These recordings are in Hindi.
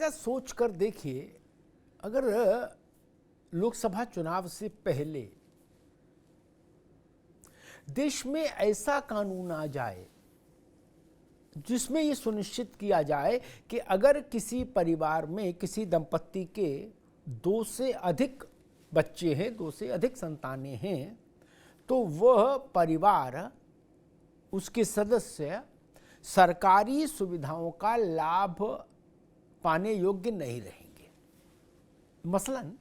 जरा सोच कर देखिए, अगर लोकसभा चुनाव से पहले देश में ऐसा कानून आ जाए जिसमें ये सुनिश्चित किया जाए कि अगर किसी परिवार में किसी दंपत्ति के 2 से अधिक बच्चे हैं, 2 से अधिक संतानें हैं, तो वह परिवार, उसके सदस्य सरकारी सुविधाओं का लाभ पाने योग्य नहीं रहेंगे। मसलन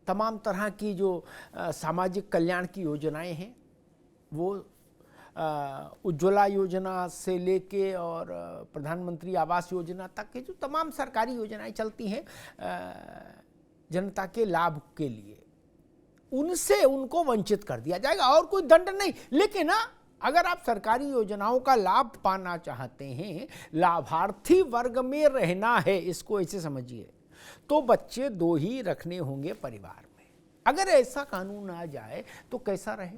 तमाम तरह की जो सामाजिक कल्याण की योजनाएं हैं, वो उज्ज्वला योजना से लेके और प्रधानमंत्री आवास योजना तक के जो तमाम सरकारी योजनाएं चलती हैं जनता के लाभ के लिए, उनसे उनको वंचित कर दिया जाएगा और कोई दंड नहीं। लेकिन अगर आप सरकारी योजनाओं का लाभ पाना चाहते हैं, लाभार्थी वर्ग में रहना है, इसको ऐसे समझिए, तो बच्चे 2 ही रखने होंगे परिवार में। अगर ऐसा कानून आ जाए तो कैसा रहे?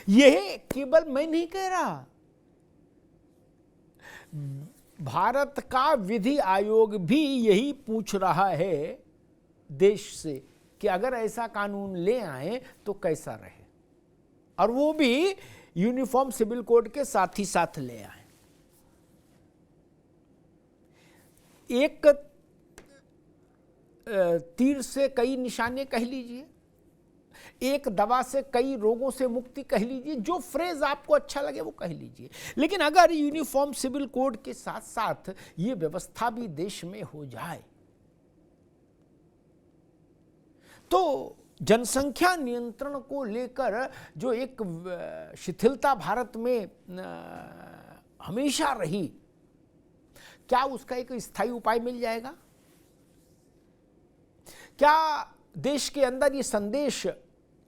यह केवल मैं नहीं कह रहा, भारत का विधि आयोग भी यही पूछ रहा है देश से कि अगर ऐसा कानून ले आए तो कैसा रहे, और वो भी यूनिफॉर्म सिविल कोड के साथ ही साथ ले आए। एक तीर से कई निशाने कह लीजिए, एक दवा से कई रोगों से मुक्ति कह लीजिए, जो फ्रेज आपको अच्छा लगे वो कह लीजिए। लेकिन अगर यूनिफॉर्म सिविल कोड के साथ साथ ये व्यवस्था भी देश में हो जाए तो जनसंख्या नियंत्रण को लेकर जो एक शिथिलता भारत में हमेशा रही, क्या उसका एक स्थायी उपाय मिल जाएगा? क्या देश के अंदर ये संदेश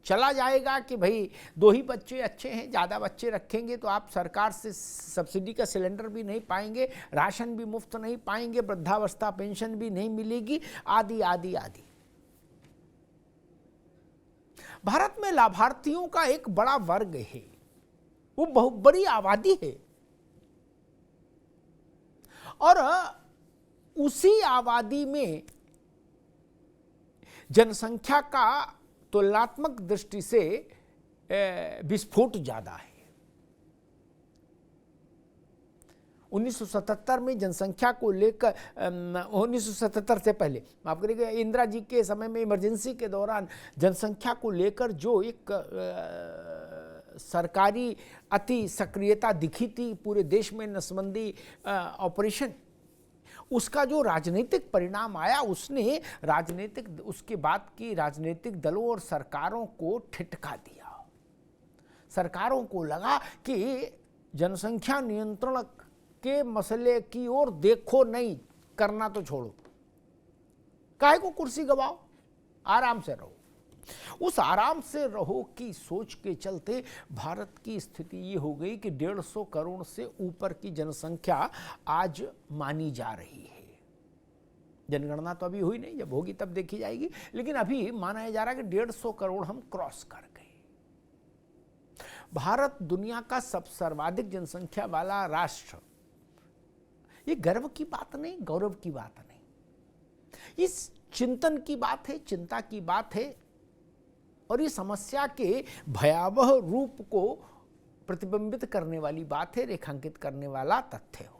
चला जाएगा कि भाई 2 ही बच्चे अच्छे हैं, ज़्यादा बच्चे रखेंगे तो आप सरकार से सब्सिडी का सिलेंडर भी नहीं पाएंगे, राशन भी मुफ्त नहीं पाएंगे, वृद्धावस्था पेंशन भी नहीं मिलेगी, आदि आदि आदि। भारत में लाभार्थियों का एक बड़ा वर्ग है, वो बहुत बड़ी आबादी है, और उसी आबादी में जनसंख्या का तुलनात्मक दृष्टि से विस्फोट ज्यादा है। 1977 में जनसंख्या को लेकर 1977 से पहले, माफ करिएगा, इंदिरा जी के समय में इमरजेंसी के दौरान जनसंख्या को लेकर जो एक सरकारी अति सक्रियता दिखी थी पूरे देश में, नसबंदी ऑपरेशन, उसका जो राजनीतिक परिणाम आया, उसने उसके बाद की राजनीतिक दलों और सरकारों को ठिठका दिया। सरकारों को लगा कि जनसंख्या नियंत्रण के मसले की ओर देखो नहीं, करना तो छोड़ो, काहे को कुर्सी गवाओ, आराम से रहो। उस आराम से रहो की सोच के चलते भारत की स्थिति ये हो गई कि 150 करोड़ से ऊपर की जनसंख्या आज मानी जा रही है। जनगणना तो अभी हुई नहीं, जब होगी तब देखी जाएगी, लेकिन अभी माना जा रहा है कि 150 करोड़ हम क्रॉस कर गए। भारत दुनिया का सर्वाधिक जनसंख्या वाला राष्ट्र, ये गर्व की बात नहीं, गौरव की बात नहीं, इस चिंतन की बात है, चिंता की बात है, और ये समस्या के भयावह रूप को प्रतिबिंबित करने वाली बात है, रेखांकित करने वाला तथ्य हो।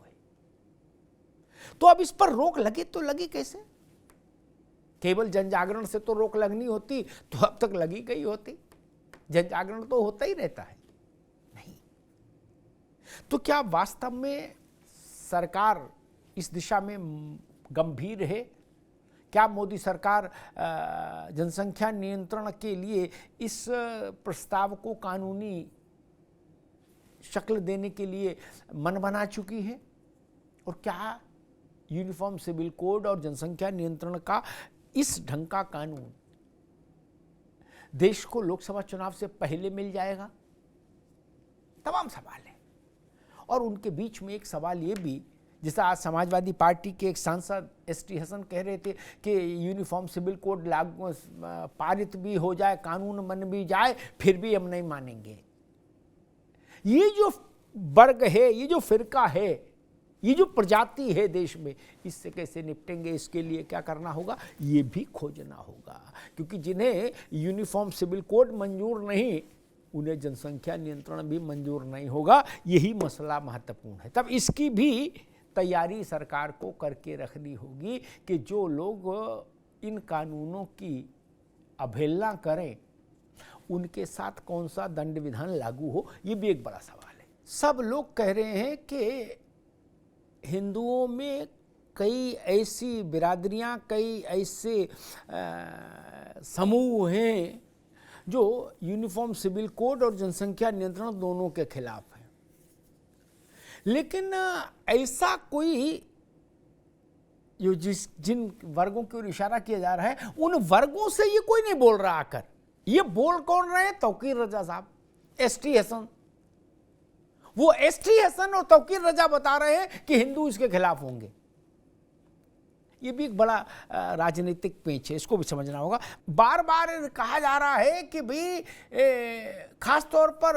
तो अब इस पर रोक लगे तो लगी कैसे? केवल जन जागरण से तो रोक लगनी होती तो अब तक लगी गई होती, जन जागरण तो होता ही रहता है। नहीं तो क्या वास्तव में सरकार इस दिशा में गंभीर है? क्या मोदी सरकार जनसंख्या नियंत्रण के लिए इस प्रस्ताव को कानूनी शक्ल देने के लिए मन बना चुकी है? और क्या यूनिफॉर्म सिविल कोड और जनसंख्या नियंत्रण का इस ढंग का कानून देश को लोकसभा चुनाव से पहले मिल जाएगा? तमाम सवाल है, और उनके बीच में एक सवाल ये भी, जैसा आज समाजवादी पार्टी के एक सांसद एसटी हसन कह रहे थे कि यूनिफॉर्म सिविल कोड लागू पारित भी हो जाए, कानून बन भी जाए, फिर भी हम नहीं मानेंगे। ये जो वर्ग है, ये जो फिरका है, ये जो प्रजाति है देश में, इससे कैसे निपटेंगे, इसके लिए क्या करना होगा, ये भी खोजना होगा। क्योंकि जिन्हें यूनिफॉर्म सिविल कोड मंजूर नहीं, उन्हें जनसंख्या नियंत्रण भी मंजूर नहीं होगा। यही मसला महत्वपूर्ण है। तब इसकी भी तैयारी सरकार को करके रखनी होगी कि जो लोग इन कानूनों की अवहेलना करें, उनके साथ कौन सा दंड विधान लागू हो, ये भी एक बड़ा सवाल है। सब लोग कह रहे हैं कि हिंदुओं में कई ऐसी बिरादरियां, कई ऐसे समूह हैं जो यूनिफॉर्म सिविल कोड और जनसंख्या नियंत्रण दोनों के खिलाफ हैं। लेकिन ऐसा कोई जो जिन वर्गों की ओर इशारा किया जा रहा है, उन वर्गों से ये कोई नहीं बोल रहा आकर। ये बोल कौन रहे हैं? तौकीर रजा साहब, एसटी हसन। वो एसटी हसन और तौकीर रजा बता रहे हैं कि हिंदू इसके खिलाफ होंगे। ये भी एक बड़ा राजनीतिक पेच है, इसको भी समझना होगा। बार बार कहा जा रहा है कि भाई खास तौर पर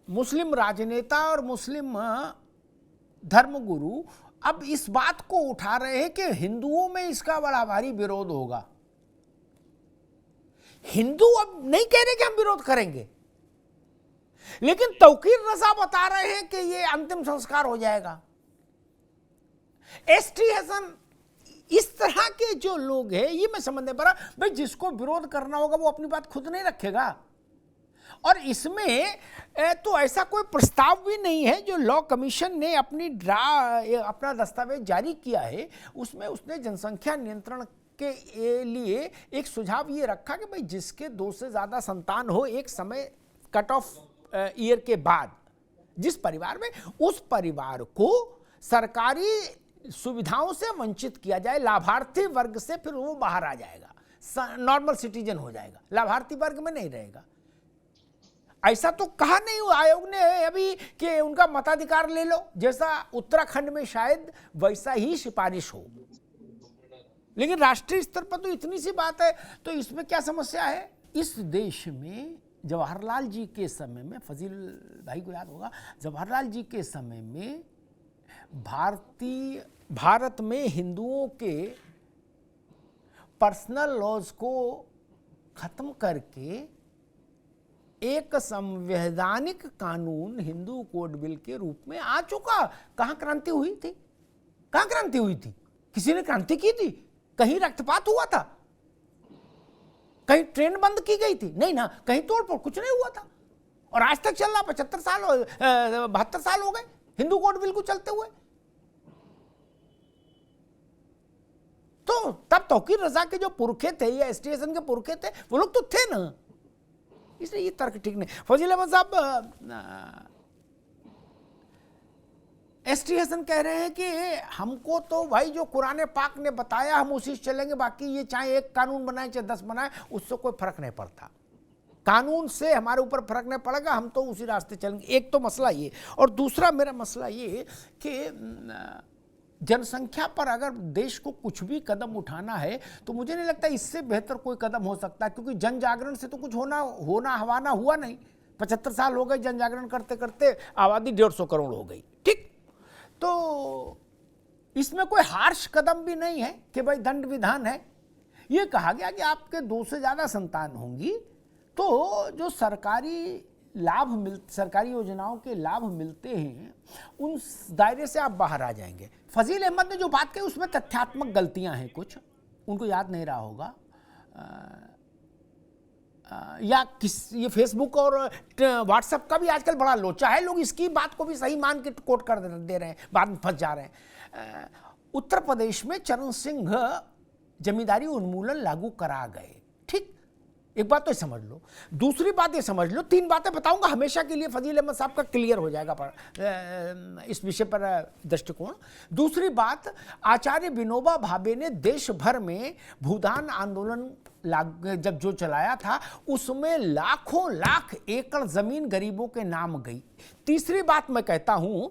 मुस्लिम राजनेता और मुस्लिम धर्मगुरु अब इस बात को उठा रहे हैं कि हिंदुओं में इसका बड़ा भारी विरोध होगा। हिंदू अब नहीं कह रहे कि हम विरोध करेंगे, लेकिन तौकीर रजा बता रहे हैं कि ये अंतिम संस्कार हो जाएगा। एसटी हसन, इस तरह के जो लोग हैं, ये मैं समझ नहीं पा रहा। भाई जिसको विरोध करना होगा वो अपनी बात खुद नहीं रखेगा। और इसमें तो ऐसा कोई प्रस्ताव भी नहीं है। जो लॉ कमीशन ने अपना दस्तावेज जारी किया है, उसमें उसने जनसंख्या नियंत्रण के लिए एक सुझाव ये रखा कि भाई जिसके 2 से ज्यादा संतान हो एक समय कट ऑफ ईयर के बाद, जिस परिवार में, उस परिवार को सरकारी सुविधाओं से वंचित किया जाए। लाभार्थी वर्ग से फिर वो बाहर आ जाएगा, नॉर्मल सिटीजन हो जाएगा, लाभार्थी वर्ग में नहीं रहेगा। ऐसा तो कहा नहीं आयोग ने अभी कि उनका मताधिकार ले लो, जैसा उत्तराखंड में शायद वैसा ही सिफारिश हो। लेकिन राष्ट्रीय स्तर पर तो इतनी सी बात है, तो इसमें क्या समस्या है? इस देश में जवाहरलाल जी के समय में, फजील भाई को याद होगा, जवाहरलाल जी के समय में भारत में हिंदुओं के पर्सनल लॉज को खत्म करके एक संवैधानिक कानून हिंदू कोड बिल के रूप में आ चुका। कहां क्रांति हुई थी? कहां क्रांति हुई थी? किसी ने क्रांति की थी? कहीं रक्तपात हुआ था? कहीं ट्रेन बंद की गई थी? नहीं ना, कहीं तोड़फोड़, कुछ नहीं हुआ था। और आज तक चल रहा, 75 साल 72 साल हो गए हिंदू कोड बिल को चलते हुए। तो तब तौकीर रजा के जो पुरखे थे या एसटीएसएन के पुरखे थे, वो लोग तो थे ना, इसलिए ये तर्क ठीक नहीं। फजील अहमद साहब, एसटी हसन कह रहे हैं कि हमको तो भाई जो कुरान पाक ने बताया हम उसी से चलेंगे, बाकी ये चाहे 1 कानून बनाए चाहे 10 बनाए, उससे कोई फर्क नहीं पड़ता। कानून से हमारे ऊपर फर्क नहीं पड़ेगा, हम तो उसी रास्ते चलेंगे। एक तो मसला ये, और दूसरा मेरा मसला ये कि जनसंख्या पर अगर देश को कुछ भी कदम उठाना है तो मुझे नहीं लगता इससे बेहतर कोई कदम हो सकता, क्योंकि जन जागरण से तो कुछ हवाना हुआ नहीं। 75 साल हो गए जन जागरण करते करते, आबादी 150 करोड़ हो गई। ठीक, तो इसमें कोई हार्श कदम भी नहीं है कि भाई दंड विधान है। ये कहा गया कि आपके 2 से ज्यादा संतान होंगी तो जो सरकारी योजनाओं के लाभ मिलते हैं, उन दायरे से आप बाहर आ जाएंगे। फजील अहमद ने जो बात कही उसमें तथ्यात्मक गलतियां हैं, कुछ उनको याद नहीं रहा होगा, या ये फेसबुक और व्हाट्सएप का भी आजकल बड़ा लोचा है। लोग इसकी बात को भी सही मान के कोट कर दे रहे हैं, बाद में फंस जा रहे हैं। उत्तर प्रदेश में चरण सिंह जमींदारी उन्मूलन लागू करा गए। ठीक, एक बात तो समझ लो। दूसरी बात ये समझ लो, 3 बातें बताऊंगा हमेशा के लिए, फजील अहमद साहब का क्लियर हो जाएगा इस विषय पर दृष्टिकोण। दूसरी बात, आचार्य विनोबा भावे ने देश भर में भूदान आंदोलन जब जो चलाया था, उसमें लाखों लाख एकड़ जमीन गरीबों के नाम गई। तीसरी बात मैं कहता हूं,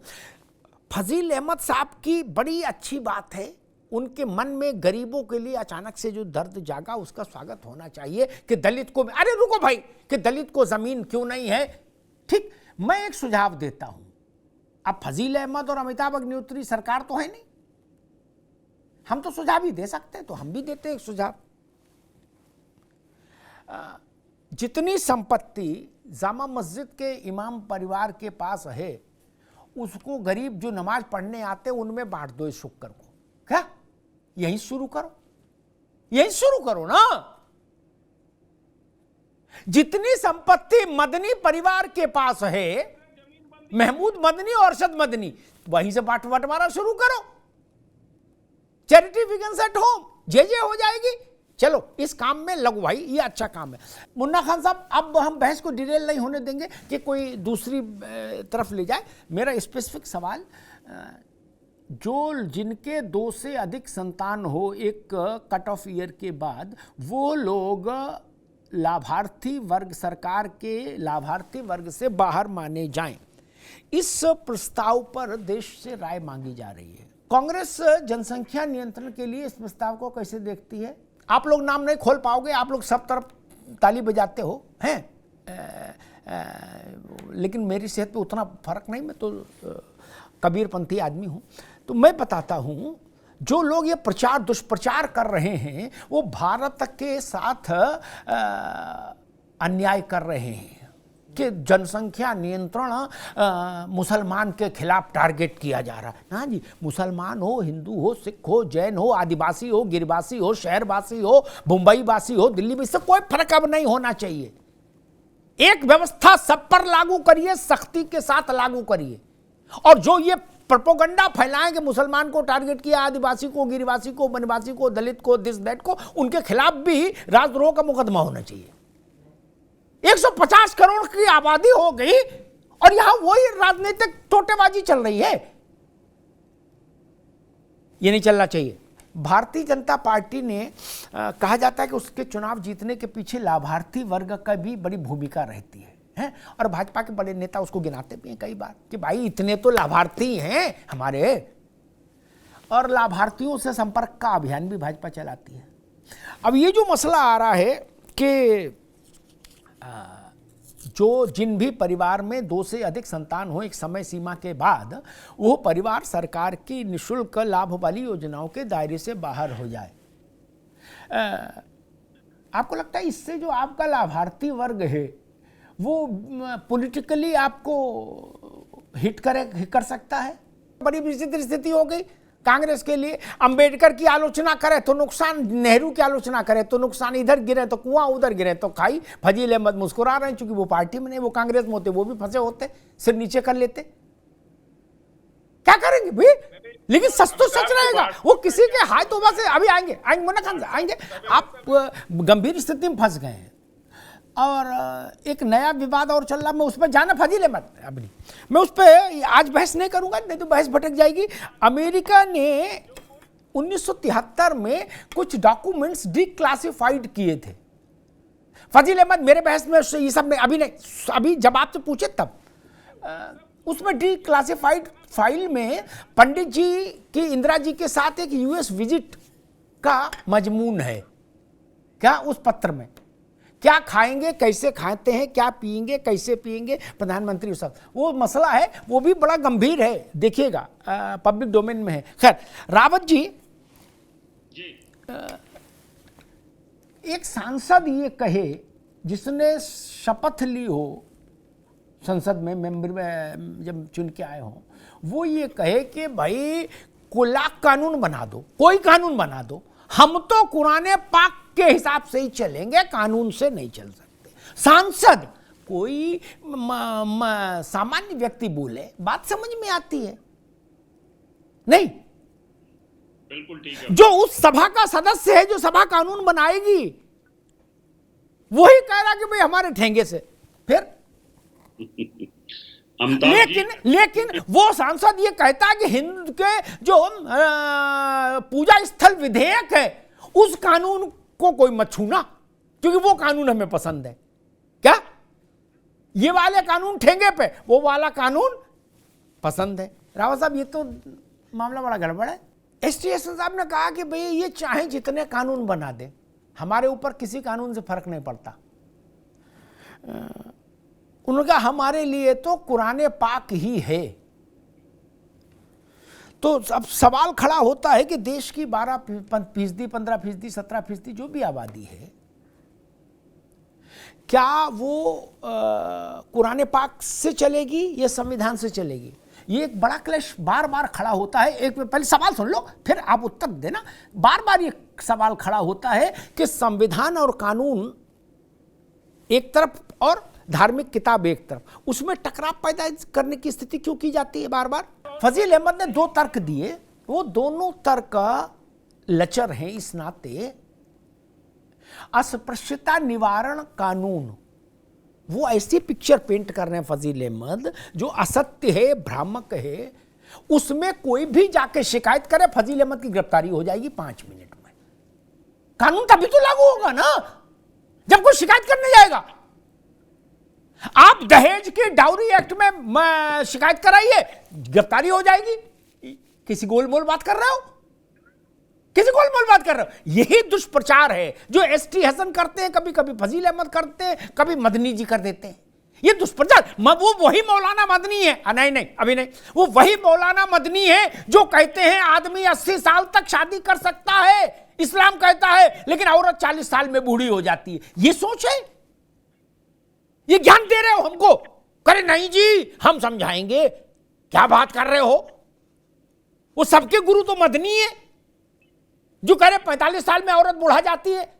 फजील अहमद साहब की बड़ी अच्छी बात है, उनके मन में गरीबों के लिए अचानक से जो दर्द जागा, उसका स्वागत होना चाहिए कि दलित को, अरे रुको भाई, कि दलित को जमीन क्यों नहीं है। ठीक, मैं एक सुझाव देता हूं, अब फजील अहमद और अमिताभ अग्निहोत्री सरकार तो है नहीं, हम तो सुझाव ही दे सकते हैं, तो हम भी देते हैं एक सुझाव। जितनी संपत्ति जामा मस्जिद के इमाम परिवार के पास है, उसको गरीब जो नमाज पढ़ने आते उनमें बांट दो इस शुक्र को। क्या यही शुरू करो, यही शुरू करो ना। जितनी संपत्ति मदनी परिवार के पास है, महमूद मदनी और अरशद मदनी, वहीं से बंटवारा शुरू करो। चैरिटी बिगिंस एट होम, जे हो जाएगी। चलो इस काम में लगो भाई, ये अच्छा काम है। मुन्ना खान साहब, अब हम बहस को डिटेल नहीं होने देंगे कि कोई दूसरी तरफ ले जाए। मेरा स्पेसिफिक सवाल, जो जिनके 2 से अधिक संतान हो एक कट ऑफ ईयर के बाद, वो लोग लाभार्थी वर्ग, सरकार के लाभार्थी वर्ग से बाहर माने जाएं, इस प्रस्ताव पर देश से राय मांगी जा रही है। कांग्रेस जनसंख्या नियंत्रण के लिए इस प्रस्ताव को कैसे देखती है? आप लोग नाम नहीं खोल पाओगे, आप लोग सब तरफ ताली बजाते हो हैं, लेकिन मेरी सेहत पे उतना फर्क नहीं, मैं तो कबीरपंथी आदमी हूं। तो मैं बताता हूं, जो लोग ये प्रचार दुष्प्रचार कर रहे हैं, वो भारत के साथ अन्याय कर रहे हैं कि जनसंख्या नियंत्रण मुसलमान के खिलाफ टारगेट किया जा रहा है। ना जी, मुसलमान हो, हिंदू हो, सिख हो, जैन हो, आदिवासी हो, गिरवासी हो, शहरवासी हो, मुंबई वासी हो, दिल्ली में, इससे कोई फर्क अब नहीं होना चाहिए। एक व्यवस्था सब पर लागू करिए, सख्ती के साथ लागू करिए। और जो ये प्रोपोगंडा फैलाएं कि मुसलमान को टारगेट किया, आदिवासी को, गिरिवासी को, वनवासी को, दलित को, दिस दैट को, उनके खिलाफ भी राजद्रोह का मुकदमा होना चाहिए। 150 करोड़ की आबादी हो गई और यहां वही राजनीतिक टोटेबाजी चल रही है। ये नहीं चलना चाहिए। भारतीय जनता पार्टी ने कहा जाता है कि उसके चुनाव जीतने के पीछे लाभार्थी वर्ग का भी बड़ी भूमिका रहती है, और भाजपा के बड़े नेता उसको गिनाते भी हैं कई बार कि भाई इतने तो लाभार्थी हैं हमारे, और लाभार्थियों से संपर्क का अभियान भी भाजपा चलाती है। अब ये जो मसला आ रहा है कि जो जिन भी परिवार में 2 से अधिक संतान हो एक समय सीमा के बाद, वो परिवार सरकार की निःशुल्क लाभ वाली योजनाओं के दायरे से बाहर हो जाए। आपको लगता है इससे जो आपका लाभार्थी वर्ग है वो पॉलिटिकली आपको हिट कर सकता है? बड़ी विचित्र स्थिति हो गई कांग्रेस के लिए। अंबेडकर की आलोचना करे तो नुकसान, नेहरू की आलोचना करे तो नुकसान, इधर गिरे तो कुआं, उधर गिरे तो खाई। फजील अहमद मुस्कुरा रहे हैं, चूंकि वो पार्टी में नहीं, वो कांग्रेस में होते वो भी फंसे होते, सिर नीचे कर लेते। क्या करेंगे भाई? लेकिन सच तो सच रहेगा, वो किसी के हाथ तो से अभी आएंगे मुन्ना खान आएंगे। आप गंभीर स्थिति में फंस गए हैं और एक नया विवाद और चल रहा, मैं उस पर जाना फजील अहमद अभी, मैं उस पर आज बहस नहीं करूंगा, नहीं तो बहस भटक जाएगी। अमेरिका ने 1973 में कुछ डॉक्यूमेंट्स डिक्लासिफाइड किए थे। फजील अहमद मेरे बहस में ये सब में अभी नहीं, अभी जब आपसे पूछे तब, उसमें डिक्लासिफाइड फाइल में पंडित जी की, इंदिरा जी के साथ एक यूएस विजिट का मजमून है। क्या उस पत्र में क्या खाएंगे, कैसे खाते हैं, क्या पिएंगे, कैसे पिएंगे प्रधानमंत्री, सब वो मसला है, वो भी बड़ा गंभीर है, देखिएगा पब्लिक डोमेन में है। खैर, रावत जी, एक सांसद ये कहे जिसने शपथ ली हो संसद में, मेंबर में जब चुन के आए हो, वो ये कहे कि भाई कोई कानून बना दो, कोई कानून बना दो, हम तो कुरान पाक के हिसाब से ही चलेंगे, कानून से नहीं चल सकते। सांसद, कोई सामान्य व्यक्ति बोले, बात समझ में आती है नहीं? बिल्कुल ठीक है। जो उस सभा का सदस्य है, जो सभा कानून बनाएगी, वही कह रहा कि भाई हमारे ठेंगे से, फिर लेकिन वो सांसद ये कहता है कि हिंदू के जो पूजा स्थल विधेयक है, उस कानून को कोई मत छूना, क्योंकि वो कानून हमें पसंद है। क्या ये वाले कानून ठेंगे पे, वो वाला कानून पसंद है? रावत साहब, ये तो मामला बड़ा गड़बड़ है। एसटीएस साहब ने कहा कि भाई ये चाहे जितने कानून बना दे, हमारे ऊपर किसी कानून से फर्क नहीं पड़ता। उनका हमारे लिए तो कुरान पाक ही है। तो अब सवाल खड़ा होता है कि देश की 12%, 15%, 17% जो भी आबादी है, क्या वो कुरान पाक से चलेगी या संविधान से चलेगी? ये एक बड़ा क्लैश बार बार खड़ा होता है। एक पहले सवाल सुन लो फिर आप उत्तर देना। बार बार ये सवाल खड़ा होता है कि संविधान और कानून एक तरफ और धार्मिक किताब एक तरफ, उसमें टकराव पैदा करने की स्थिति क्यों की जाती है बार बार? फजील अहमद ने 2 तर्क दिए, वो दोनों तर्क लचर हैं इस नाते। अस्पृश्यता निवारण कानून, वो ऐसी पिक्चर पेंट कर रहे हैं फजील अहमद जो असत्य है, भ्रामक है। उसमें कोई भी जाके शिकायत करे, फजील अहमद की गिरफ्तारी हो जाएगी 5 मिनट में। कानून तभी तो लागू होगा ना जब कोई शिकायत करने जाएगा। आप दहेज के डाउरी एक्ट में शिकायत कराइए, गिरफ्तारी हो जाएगी। किसी गोलमोल बात कर रहे हो? किसी गोलमोल बात कर रहे हो? यही दुष्प्रचार है जो एसटी हसन करते हैं, कभी कभी फजील अहमद करते हैं, कभी मदनी जी कर देते हैं। ये दुष्प्रचार। वो वही मौलाना मदनी है, नहीं अभी नहीं, वो वही मौलाना मदनी है जो कहते हैं आदमी 80 साल तक शादी कर सकता है, इस्लाम कहता है, लेकिन औरत 40 साल में बूढ़ी हो जाती है। ये सोच है? ये ज्ञान दे रहे हो हमको? करे नहीं जी हम समझाएंगे। क्या बात कर रहे हो? वो सबके गुरु तो मदनी है जो कह रहे 45 साल में औरत बुढ़ा जाती है,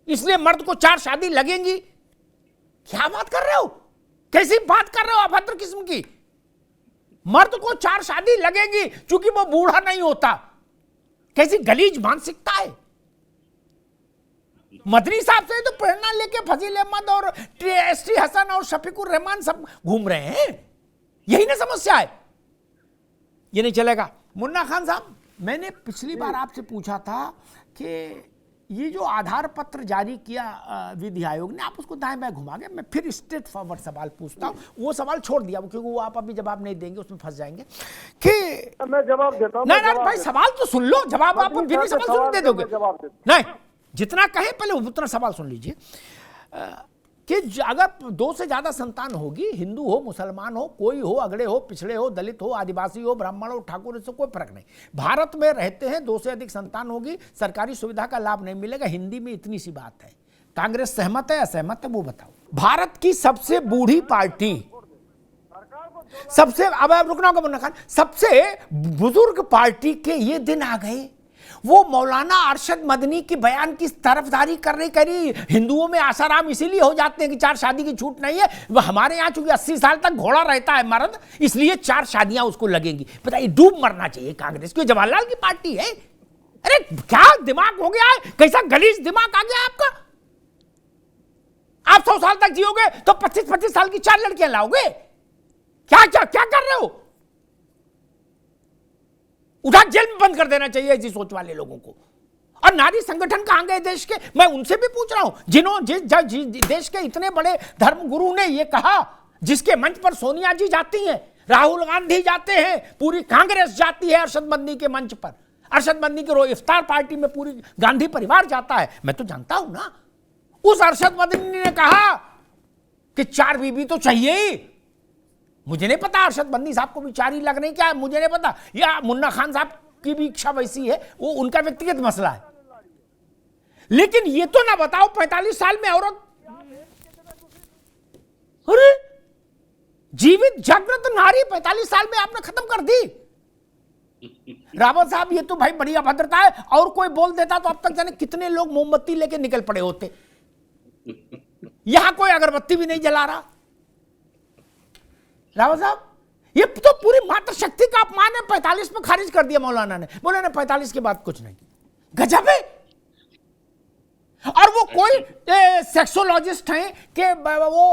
इसलिए मर्द को 4 शादी लगेंगी। क्या बात कर रहे हो? कैसी बात कर रहे हो अभद्र किस्म की? मर्द को 4 शादी लगेंगी क्योंकि वो बूढ़ा नहीं होता। कैसी गलीज मानसिकता है? मदनी साहब से तो प्रेरणा लेके फजील अहमद और एसटी हसन और शफीकुर रहमान सब घूम रहे हैं। यही ना समस्या है? ये नहीं चलेगा। मुन्ना खान साहब, मैंने पिछली बार आपसे पूछा था कि ये जो आधार पत्र जारी किया विधि आयोग ने, आप उसको दाएं बाएं घुमा गए। मैं फिर स्ट्रेट फॉरवर्ड सवाल पूछता हूँ। वो सवाल छोड़ दिया क्योंकि वो आप अभी जवाब नहीं देंगे, उसमें फंस जाएंगे कि मैं जवाब देता हूं। नहीं भाई, सवाल तो सुन लो, जवाब आप बिना सवाल सुन दे दोगे। नहीं, जितना कहे पहले उतना सवाल सुन लीजिए कि अगर 2 से ज्यादा संतान होगी, हिंदू हो, मुसलमान हो, कोई हो, अगड़े हो, पिछड़े हो, दलित हो, आदिवासी हो, ब्राह्मण हो, ठाकुर, इससे कोई फर्क नहीं। भारत में रहते हैं, 2 से अधिक संतान होगी, सरकारी सुविधा का लाभ नहीं मिलेगा। हिंदी में इतनी सी बात है। कांग्रेस सहमत है, असहमत है, वो बताओ। भारत की सबसे बूढ़ी पार्टी, सबसे, अब रुकना होगा मुन्ना खान, सबसे बुजुर्ग पार्टी के ये दिन आ गए। वो मौलाना अरशद मदनी की बयान की तरफदारी कर रही हिंदुओं में आसाराम इसीलिए हो जाते हैं कि 4 शादी की छूट नहीं है। वो हमारे यहाँ चूंकि 80 साल तक घोड़ा रहता है मर्द, इसलिए 4 शादियां उसको लगेंगी। बताइए, डूब मरना चाहिए कांग्रेस की। जवाहरलाल की पार्टी है। अरे क्या दिमाग हो गया है? कैसा गलीज दिमाग आ गया आपका? आप 100 साल तक जियोगे तो 25-25 साल की 4 लड़कियां लाओगे? क्या क्या क्या कर रहे हो? उठा जेल में बंद कर देना चाहिए ऐसी सोच वाले लोगों को। और नारी संगठन कहां गए देश के? मैं उनसे भी पूछ रहा हूं देश के इतने बड़े धर्मगुरु ने यह कहा, जिसके मंच पर सोनिया जी जाती हैं, राहुल गांधी जाते हैं, पूरी कांग्रेस जाती है अरशद मदनी के मंच पर। अरशद मदनी के इफ्तार पार्टी में पूरी गांधी परिवार जाता है। मैं तो जानता हूं ना। उस अरशद मदनी ने कहा कि 4 बीबी तो चाहिए ही। मुझे नहीं पता अरशद मदनी साहब को भी 4 ही लग नहीं, क्या मुझे नहीं पता, या मुन्ना खान साहब की भी इच्छा वैसी है, वो उनका व्यक्तिगत मसला है। लेकिन ये तो ना बताओ 45 साल में औरत, अरे जीवित जागृत नारी 45 साल में आपने खत्म कर दी। रावत साहब, ये तो भाई बड़ी अभद्रता है। और कोई बोल देता तो अब तक जाने कितने लोग मोमबत्ती लेके निकल पड़े होते। यहां कोई अगरबत्ती भी नहीं जला रहा। रावत साहब, ये तो पूरी मातृशक्ति का अपमान है। 45 में खारिज कर दिया मौलाना ने। मौलाना 45 के बाद कुछ नहीं। गजब है। और वो कोई सेक्सोलॉजिस्ट हैं कि वो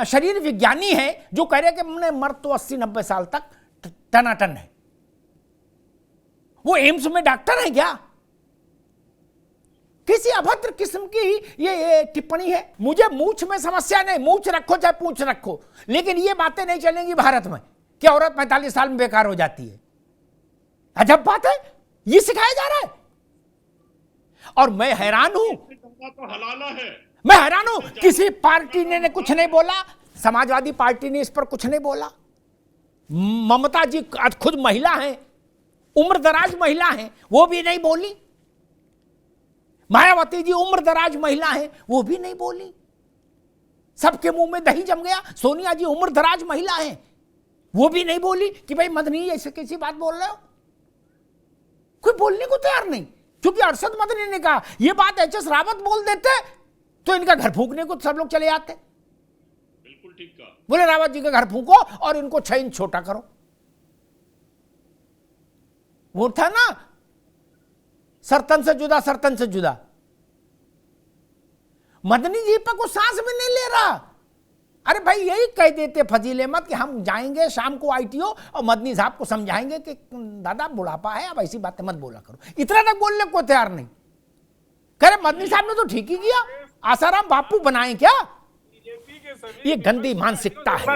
शरीर विज्ञानी है जो कह रहे कि मर्द तो 80-90 साल तक टनाटन है। वो एम्स में डॉक्टर है क्या? किसी अभद्र किस्म की ये टिप्पणी है। मुझे मूछ में समस्या नहीं, मूछ रखो चाहे पूछ रखो, लेकिन ये बातें नहीं चलेंगी भारत में कि औरत 45 साल में बेकार हो जाती है। अजब बात है, ये सिखाया जा रहा है। और मैं हैरान हूं, तो हलाला है। मैं हैरान हूं, किसी पार्टी ने कुछ नहीं बोला, समाजवादी पार्टी ने इस पर कुछ नहीं बोला। ममता जी आज खुद महिला हैं, उम्रदराज महिला हैं, वो भी नहीं बोली। मायावती जी उम्रदराज महिला हैं, वो भी नहीं बोली। सबके मुंह में दही जम गया। सोनिया जी उम्रदराज महिला हैं, वो भी नहीं बोली कि भाई मदनी ऐसे कैसी बात बोल रहे हो। कोई बोलने को तैयार नहीं, क्योंकि अरशद मदनी ने कहा ये बात एच एस रावत बोल देते तो इनका घर फूंकने को सब लोग चले जाते। बिल्कुल ठीक कहा। बोले रावत जी का घर फूंको और इनको 6 इंच छोटा करो। वो था ना, सरतन से जुदा, सरतन से जुदा। मदनी जी पर कुछ सांस भी नहीं ले रहा। अरे भाई यही कह देते फजील अहमद कि हम जाएंगे शाम को आईटीओ और मदनी साहब को समझाएंगे कि दादा बुढ़ापा है, अब ऐसी बातें मत बोला करो। इतना तक बोलने को तैयार नहीं। कह रहे मदनी साहब ने तो ठीक ही किया, आसाराम बापू बनाए क्या। ये गंदी मानसिकता है,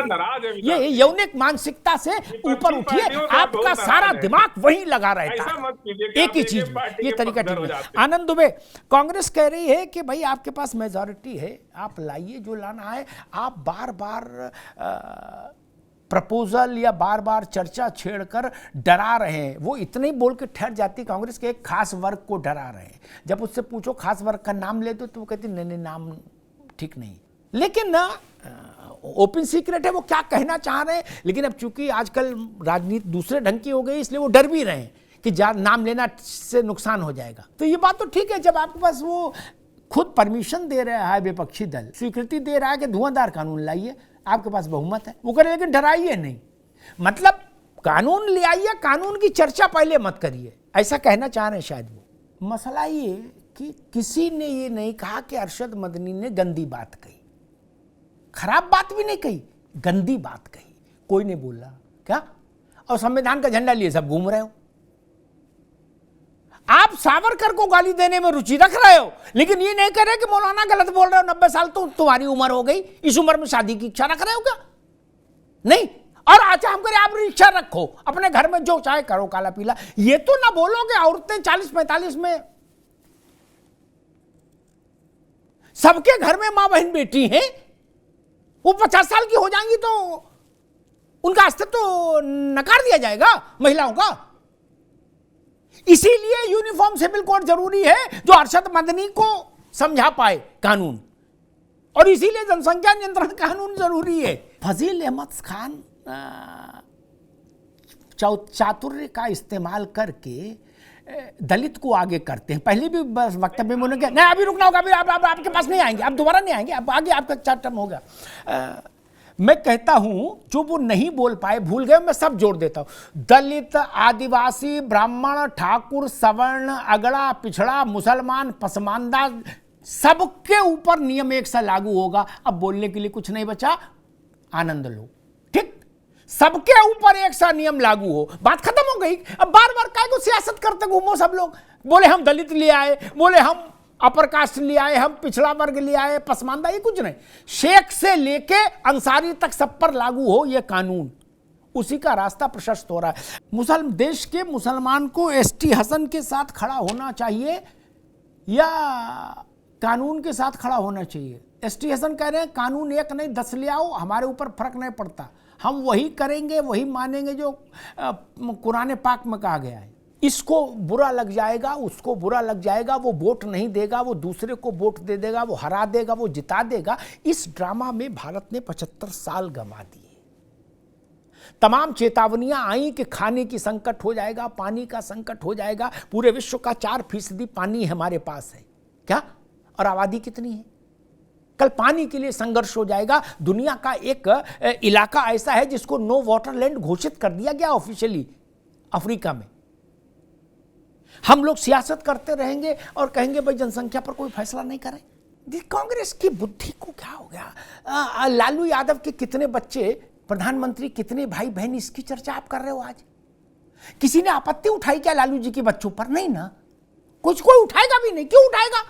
ये यौनिक मानसिकता से ऊपर उठिए। आपका सारा दिमाग वहीं लगा रहता है एक ही चीज में। ये तरीका ठीक है। आनंद दुबे, कांग्रेस कह रही है कि भाई आपके पास मेजॉरिटी है, आप लाइए जो लाना है। आप बार बार प्रपोजल या बार बार चर्चा छेड़कर डरा रहे हैं। वो इतने ही बोल के ठहर जाती कांग्रेस के एक खास वर्ग को डरा रहे हैं। जब उससे पूछो खास वर्ग का नाम ले दो तो वो कहती नहीं नाम ठीक नहीं। लेकिन ना ओपन सीक्रेट है वो क्या कहना चाह रहे हैं। लेकिन अब चूंकि आजकल राजनीति दूसरे ढंग की हो गई, इसलिए वो डर भी रहे हैं कि नाम लेना से नुकसान हो जाएगा। तो ये बात तो ठीक है, जब आपके पास वो खुद परमिशन दे रहा है, विपक्षी दल स्वीकृति दे रहा है कि धुआंधार कानून लाइए, आपके पास बहुमत है, वो करे, लेकिन डराइए नहीं। मतलब कानून ले आइए, कानून की चर्चा पहले मत करिए, ऐसा कहना चाह रहे हैं शायद वो। मसला ये कि किसी ने ये नहीं कहा कि अरशद मदनी ने गंदी बात कही, खराब बात भी नहीं कही, गंदी बात कही, कोई नहीं बोला क्या। और संविधान का झंडा लिए सब घूम रहे हो। आप सावरकर को गाली देने में रुचि रख रहे हो, लेकिन ये नहीं कह रहे कि मौलाना गलत बोल रहे हो, 90 साल तो तुम्हारी उम्र हो गई, इस उम्र में शादी की इच्छा रख रहे हो क्या? नहीं। और अच्छा हम करें, आप इच्छा रखो, अपने घर में जो चाहे करो, काला पीला। ये तो ना बोलोगे औरतें 40-45 में सबके घर में मां बहन बेटी हैं, वो 50 साल की हो जाएंगी तो उनका अस्तित्व तो नकार दिया जाएगा महिलाओं का। इसीलिए यूनिफॉर्म सिविल कोड जरूरी है जो अरशद मदनी को समझा पाए कानून, और इसीलिए जनसंख्या नियंत्रण कानून जरूरी है। फजील अहमद खान चातुर्य का इस्तेमाल करके दलित को आगे करते हैं। पहले भी बस वक्तव्य में उन्होंने नहीं, अभी रुकना होगा, अभी आप आपके पास नहीं आएंगे, आप दोबारा नहीं आएंगे, अब आगे आपका 4 टर्म होगा। मैं कहता हूं जो वो नहीं बोल पाए, भूल गए, मैं सब जोड़ देता हूं। दलित, आदिवासी, ब्राह्मण, ठाकुर, सवर्ण, अगड़ा, पिछड़ा, मुसलमान, पसमानदा, सबके ऊपर नियम एक सा लागू होगा। अब बोलने के लिए कुछ नहीं बचा, आनंद लो। ठीक, सबके ऊपर एक सा नियम लागू हो, बात खत्म हो गई। अब बार बार काय को सियासत करते घूमो सब लोग। बोले हम दलित ले आए, बोले हम अपर कास्ट ले आए, हम पिछड़ा वर्ग ले आए, पसमानदा, ये कुछ नहीं। शेख से लेके अंसारी तक सब पर लागू हो ये कानून, उसी का रास्ता प्रशस्त हो रहा है। देश के मुसलमान को एसटी हसन के साथ खड़ा होना चाहिए या कानून के साथ खड़ा होना चाहिए? एसटी हसन कह रहे हैं कानून 1 नहीं 10 ले आओ, हमारे ऊपर फर्क नहीं पड़ता, हम वही करेंगे, वही मानेंगे जो कुरान पाक में कहा गया है। इसको बुरा लग जाएगा, उसको बुरा लग जाएगा, वो वोट नहीं देगा, वो दूसरे को वोट दे देगा, वो हरा देगा, वो जिता देगा। इस ड्रामा में भारत ने 75 साल गंवा दिए। तमाम चेतावनियां आई कि खाने की संकट हो जाएगा, पानी का संकट हो जाएगा, पूरे विश्व का 4% पानी हमारे पास है क्या, और आबादी कितनी है? कल पानी के लिए संघर्ष हो जाएगा। दुनिया का एक इलाका ऐसा है जिसको नो वाटर लैंड घोषित कर दिया गया ऑफिशियली, अफ्रीका में। हम लोग सियासत करते रहेंगे और कहेंगे भाई जनसंख्या पर कोई फैसला नहीं करें। कांग्रेस की बुद्धि को क्या हो गया? लालू यादव के कितने बच्चे, प्रधानमंत्री कितने भाई बहन, इसकी चर्चा आप कर रहे हो आज? किसी ने आपत्ति उठाई क्या लालू जी के बच्चों पर? नहीं ना, कुछ कोई उठाएगा भी नहीं। क्यों उठाएगा?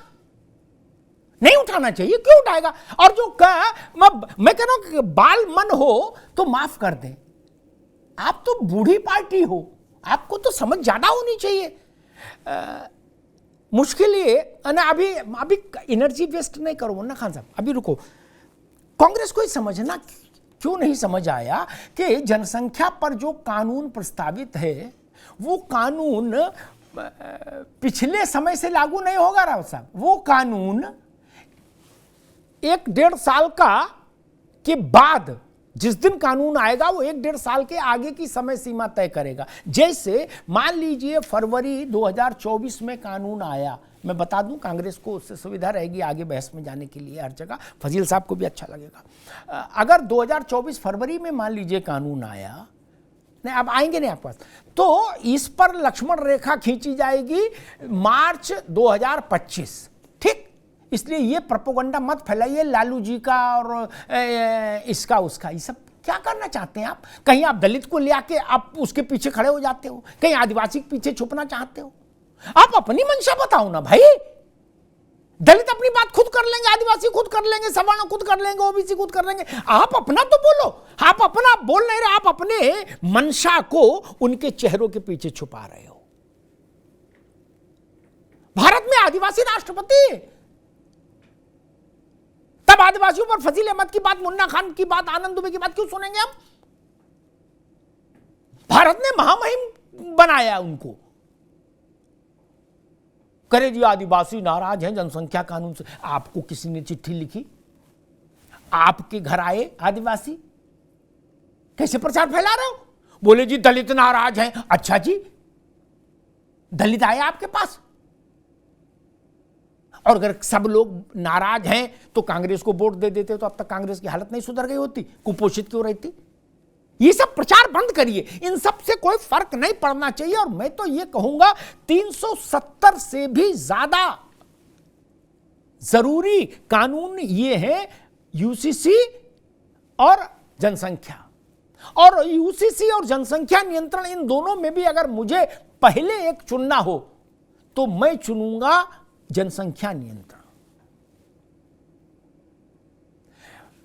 नहीं उठाना चाहिए, क्यों उठाएगा? और जो मैं कह रहा हूं कि बाल मन हो तो माफ कर दें। आप तो बूढ़ी पार्टी हो, आपको तो समझ ज्यादा होनी चाहिए। मुश्किल ये ना, अभी एनर्जी वेस्ट नहीं करो ना खान साहब, अभी रुको। कांग्रेस को समझना क्यों नहीं समझ आया कि जनसंख्या पर जो कानून प्रस्तावित है वो कानून पिछले समय से लागू नहीं होगा राव साहब। वो कानून 1-1.5 साल का के बाद जिस दिन कानून आएगा वो 1-1.5 साल के आगे की समय सीमा तय करेगा। जैसे मान लीजिए फरवरी 2024 में कानून आया, मैं बता दूं कांग्रेस को उससे सुविधा रहेगी आगे बहस में जाने के लिए हर जगह, फजील साहब को भी अच्छा लगेगा। अगर 2024 फरवरी में मान लीजिए कानून आया, नहीं अब आएंगे नहीं आपके पास, तो इस पर लक्ष्मण रेखा खींची जाएगी मार्च 2025, ठीक। इसलिए ये प्रोपेगेंडा मत फैलाइए लालू जी का और इसका उसका, ये सब क्या करना चाहते हैं आप? कहीं आप दलित को ले आके आप उसके पीछे खड़े हो जाते हो, कहीं आदिवासी के पीछे छुपना चाहते हो। आप अपनी मंशा बताओ ना भाई। दलित अपनी बात खुद कर लेंगे, आदिवासी खुद कर लेंगे, सवर्ण खुद कर लेंगे, ओबीसी खुद कर लेंगे। आप अपना तो बोलो। आप अपना बोल नहीं रहे, आप अपने मंशा को उनके चेहरों के पीछे छुपा रहे हो। भारत में आदिवासी राष्ट्रपति, तब आदिवासियों पर फजील अहमद की बात, मुन्ना खान की बात, आनंद दुबे की बात क्यों सुनेंगे हम? भारत ने महामहिम बनाया उनको। करे जी आदिवासी नाराज हैं जनसंख्या कानून से। आपको किसी ने चिट्ठी लिखी? आपके घर आए आदिवासी? कैसे प्रचार फैला रहे हो? बोले जी दलित नाराज हैं। अच्छा जी, दलित आए आपके पास? और अगर सब लोग नाराज हैं तो कांग्रेस को वोट दे देते तो अब तक कांग्रेस की हालत नहीं सुधर गई होती, कुपोषित क्यों रहती? ये सब प्रचार बंद करिए, इन सब से कोई फर्क नहीं पड़ना चाहिए। और मैं तो ये कहूंगा 370 से भी ज्यादा जरूरी कानून ये है यूसीसी और जनसंख्या। और यूसीसी और जनसंख्या नियंत्रण, इन दोनों में भी अगर मुझे पहले एक चुनना हो तो मैं चुनूंगा जनसंख्या नियंत्रण।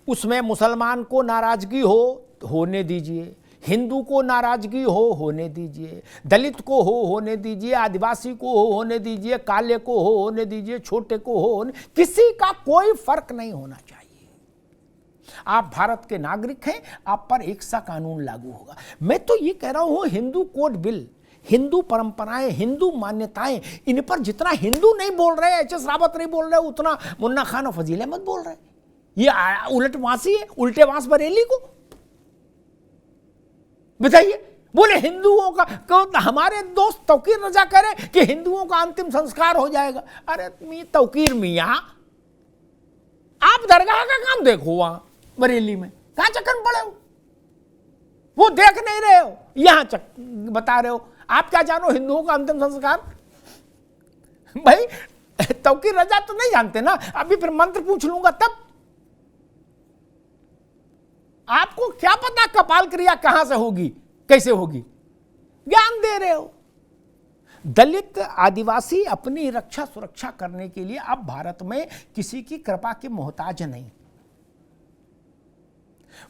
उसमें मुसलमान को नाराजगी हो होने दीजिए, हिंदू को नाराजगी होने दीजिए, दलित को होने दीजिए, आदिवासी को होने दीजिए, काले को होने दीजिए, छोटे को होने, किसी का कोई फर्क नहीं होना चाहिए। आप भारत के नागरिक हैं, आप पर एक सा कानून लागू होगा। मैं तो ये कह रहा हूं हिंदू कोड बिल, हिंदू परंपराएं, हिंदू मान्यताएं, इन पर जितना हिंदू नहीं बोल रहे, एच एस रावत नहीं बोल रहे, उतना मुन्ना खान और फजील अहमद बोल रहे। ये उलटवासी है, उल्टे वास बरेली को बताइए। बोले हिंदुओं का हमारे दोस्त तौकीर रजा करे कि हिंदुओं का अंतिम संस्कार हो जाएगा। अरे तौकीर मियां, आप दरगाह का काम देखो वहां बरेली में, कहां चक्कर पड़े हो? वो देख नहीं रहे हो, यहां बता रहे हो। आप क्या जानो हिंदुओं का अंतिम संस्कार? भाई तौकीर रजा तो नहीं जानते ना, अभी फिर मंत्र पूछ लूंगा तब। आपको क्या पता कपाल क्रिया कहां से होगी, कैसे होगी? ज्ञान दे रहे हो। दलित आदिवासी अपनी रक्षा सुरक्षा करने के लिए अब भारत में किसी की कृपा के मोहताज नहीं।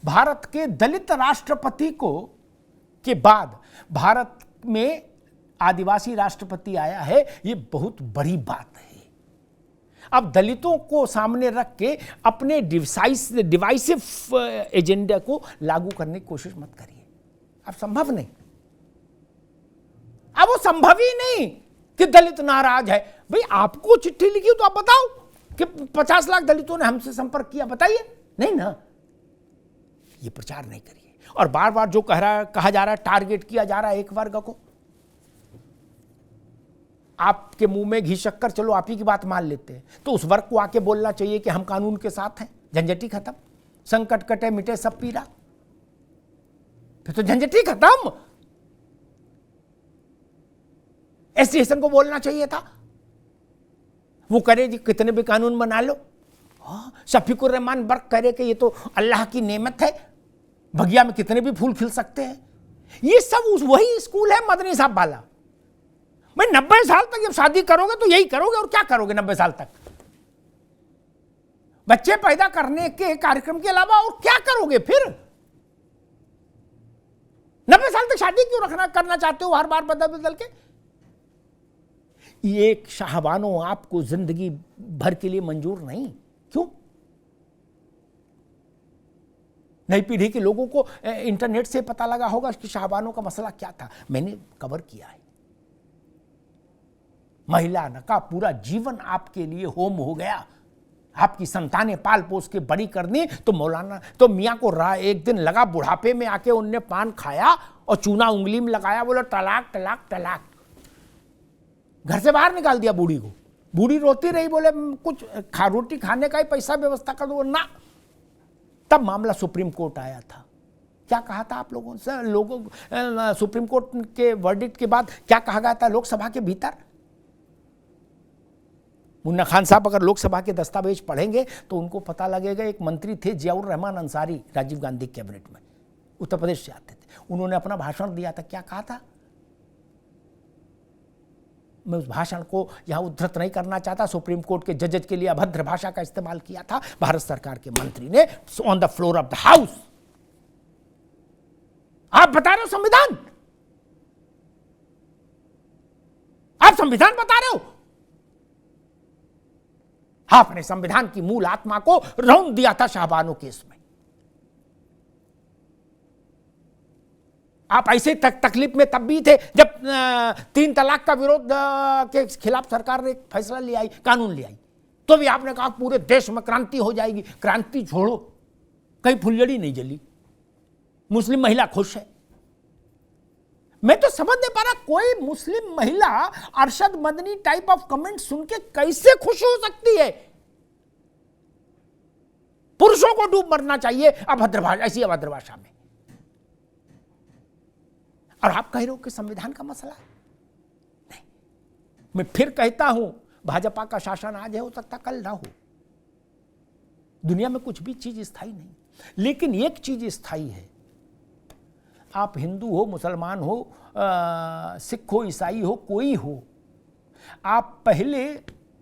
भारत के दलित राष्ट्रपति को के बाद भारत में आदिवासी राष्ट्रपति आया है, यह बहुत बड़ी बात है। अब दलितों को सामने रख के अपने डिवाइसिव एजेंडा को लागू करने की कोशिश मत करिए। अब संभव नहीं, अब वो संभव ही नहीं कि दलित नाराज है। भाई आपको चिट्ठी लिखी तो आप बताओ कि 50 लाख दलितों ने हमसे संपर्क किया, बताइए। नहीं ना, ये प्रचार नहीं करिए। और बार बार जो कहा जा रहा है, टारगेट किया जा रहा है एक वर्ग को, आपके मुंह में घी शक्कर, चलो आप ही की बात मान लेते हैं, तो उस वर्ग को आके बोलना चाहिए कि हम कानून के साथ हैं, झंझटी खत्म, संकट कटे मिटे सब पीड़ा, फिर तो झंझटी खत्म। एसोसिएशन को बोलना चाहिए था, वो करे जी कितने भी कानून बना लो। शफीकुर रहमान बर्क करे कि ये तो अल्लाह की नेमत है, बगिया में कितने भी फूल खिल सकते हैं। ये सब वही स्कूल है मदनी साहब वाला। मैं 90 साल तक जब शादी करोगे तो यही करोगे, और क्या करोगे 90 साल तक? बच्चे पैदा करने के कार्यक्रम के अलावा और क्या करोगे फिर? 90 साल तक शादी क्यों करना चाहते हो हर बार बदल बदल के? एक शाहबानो आपको जिंदगी भर के लिए मंजूर नहीं। क्यों? नई पीढ़ी के लोगों को इंटरनेट से पता लगा होगा कि शाहबानों का मसला क्या था। मैंने कवर किया है। महिला का पूरा जीवन आपके लिए होम हो गया, आपकी संतानें पाल पोस के बड़ी करनी, तो मौलाना तो मियाँ को एक दिन लगा बुढ़ापे में आके उनने पान खाया और चूना उंगली में लगाया, बोला तलाक तलाक तलाक, घर से बाहर निकाल दिया बूढ़ी को। बूढ़ी रोती रही, बोले कुछ रोटी खाने का ही पैसा व्यवस्था कर दो ना। तब मामला सुप्रीम कोर्ट आया था। क्या कहा था आप लोगों से, सुप्रीम कोर्ट के वर्डिक्ट के बाद क्या कहा गया था लोकसभा के भीतर? मुन्ना खान साहब अगर लोकसभा के दस्तावेज पढ़ेंगे तो उनको पता लगेगा, एक मंत्री थे जियाउर रहमान अंसारी, राजीव गांधी कैबिनेट में, उत्तर प्रदेश से आते थे। उन्होंने अपना भाषण दिया था, क्या कहा था? मैं उस भाषण को यहां उद्धृत नहीं करना चाहता। सुप्रीम कोर्ट के जजेस के लिए अभद्र भाषा का इस्तेमाल किया था भारत सरकार के मंत्री ने on the floor of the house. आप बता रहे हो संविधान, आप संविधान बता रहे हो। आपने संविधान की मूल आत्मा को रौंद दिया था शाहबानो केस में। आप ऐसे तकलीफ में तब भी थे जब 3 तलाक का विरोध के खिलाफ सरकार ने एक फैसला ले आई, कानून ले आई, तो भी आपने कहा पूरे देश में क्रांति हो जाएगी। क्रांति छोड़ो, कहीं फुलझड़ी नहीं जली, मुस्लिम महिला खुश है। मैं तो समझ नहीं पा रहा, कोई मुस्लिम महिला Arshad Madani type of comment सुन के कैसे खुश हो सकती है? पुरुषों को डूब मरना चाहिए अभद्र भाषा, ऐसी अभद्र भाषा में। और आप कह रहे हो कि संविधान का मसला नहीं। मैं फिर कहता हूं, भाजपा का शासन आज है, हो सकता कल ना हो। दुनिया में कुछ भी चीज स्थायी नहीं, लेकिन एक चीज स्थायी है। आप हिंदू हो, मुसलमान हो, सिख हो, ईसाई हो, कोई हो, आप पहले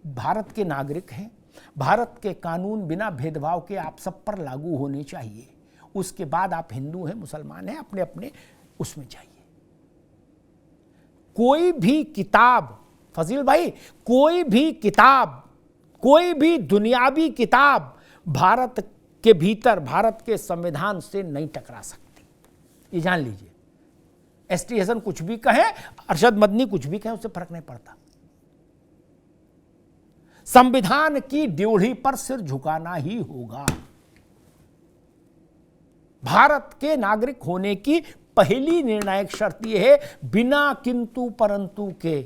भारत के नागरिक हैं। भारत के कानून बिना भेदभाव के आप सब पर लागू होने चाहिए। उसके बाद आप हिंदू हैं, मुसलमान हैं, अपने अपने उसमें जाइए। कोई भी किताब, फजील भाई, कोई भी किताब, कोई भी दुनियावी किताब भारत के भीतर, भारत के संविधान से नहीं टकरा सकती, ये जान लीजिए। एसटी हसन कुछ भी कहे, अरशद मदनी कुछ भी कहे, उससे फर्क नहीं पड़ता। संविधान की ड्योढ़ी पर सिर झुकाना ही होगा। भारत के नागरिक होने की पहली निर्णायक शर्त यह है, बिना किंतु परंतु के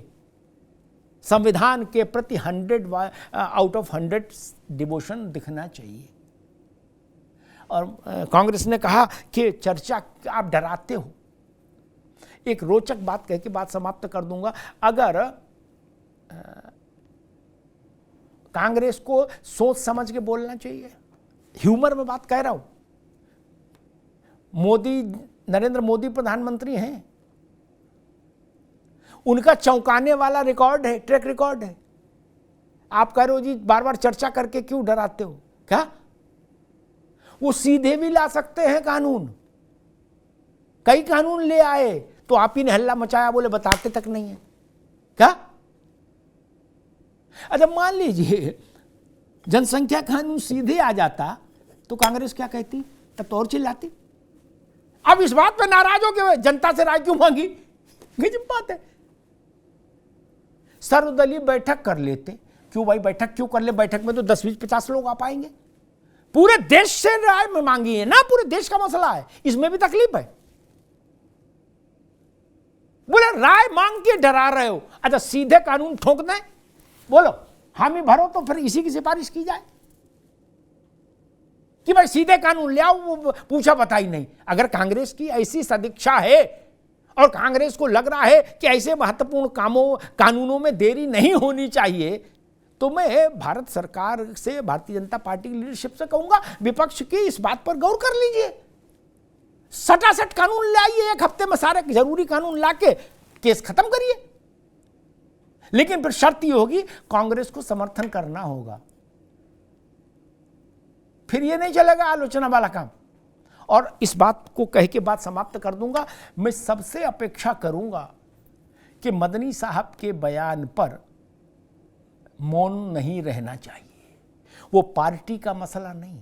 संविधान के प्रति 100 आउट ऑफ 100 डिवोशन दिखना चाहिए। और कांग्रेस ने कहा कि चर्चा, आप डराते हो। एक रोचक बात कह के बात समाप्त कर दूंगा। अगर कांग्रेस को सोच समझ के बोलना चाहिए, ह्यूमर में बात कह रहा हूं। मोदी, नरेंद्र मोदी प्रधानमंत्री हैं, उनका चौंकाने वाला रिकॉर्ड है, ट्रैक रिकॉर्ड है। आप कह रहे हो जी बार बार चर्चा करके क्यों डराते हो? क्या वो सीधे भी ला सकते हैं कानून? कई कानून ले आए तो आप ही ने हल्ला मचाया, बोले बताते तक नहीं है। क्या? अच्छा, मान लीजिए जनसंख्या कानून सीधे आ जाता तो कांग्रेस क्या कहती? तब तो और चिल्लाती। अब इस बात पे नाराज हो कि जनता से राय क्यों मांगी? गजब बात है। सर्वदलीय बैठक कर लेते। क्यों भाई बैठक क्यों कर ले? बैठक में तो 10-20-50 लोग आ पाएंगे। पूरे देश से राय में मांगी है ना, पूरे देश का मसला है, इसमें भी तकलीफ है। बोले राय मांग के डरा रहे हो। अच्छा, सीधे कानून ठोक दें, बोलो हामी भरो, तो फिर इसी की सिफारिश की जाए कि भाई सीधे कानून ले आओ, वो पूछा बताई नहीं। अगर कांग्रेस की ऐसी सदिच्छा है और कांग्रेस को लग रहा है कि ऐसे महत्वपूर्ण कानूनों में देरी नहीं होनी चाहिए, तो मैं भारत सरकार से, भारतीय जनता पार्टी की लीडरशिप से कहूंगा, विपक्ष की इस बात पर गौर कर लीजिए। सटासट कानून ले आइए, 1 हफ्ते में सारे जरूरी कानून लाके केस खत्म करिए। लेकिन फिर शर्त यह होगी, कांग्रेस को समर्थन करना होगा। फिर यह नहीं चलेगा आलोचना वाला काम। और इस बात को कह के बात समाप्त कर दूंगा। मैं सबसे अपेक्षा करूंगा कि मदनी साहब के बयान पर मौन नहीं रहना चाहिए। वो पार्टी का मसला नहीं,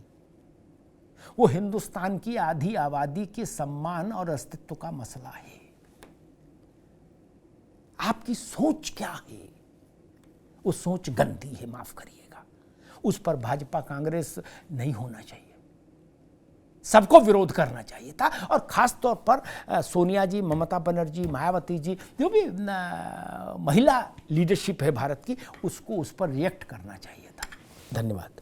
वो हिंदुस्तान की आधी आबादी के सम्मान और अस्तित्व का मसला है। आपकी सोच क्या है? वो सोच गंदी है, माफ करिएगा। उस पर भाजपा कांग्रेस नहीं होना चाहिए, सबको विरोध करना चाहिए था। और खास तौर पर सोनिया जी, ममता बनर्जी, मायावती जी, जो भी महिला लीडरशिप है भारत की, उसको उस पर रिएक्ट करना चाहिए था। धन्यवाद।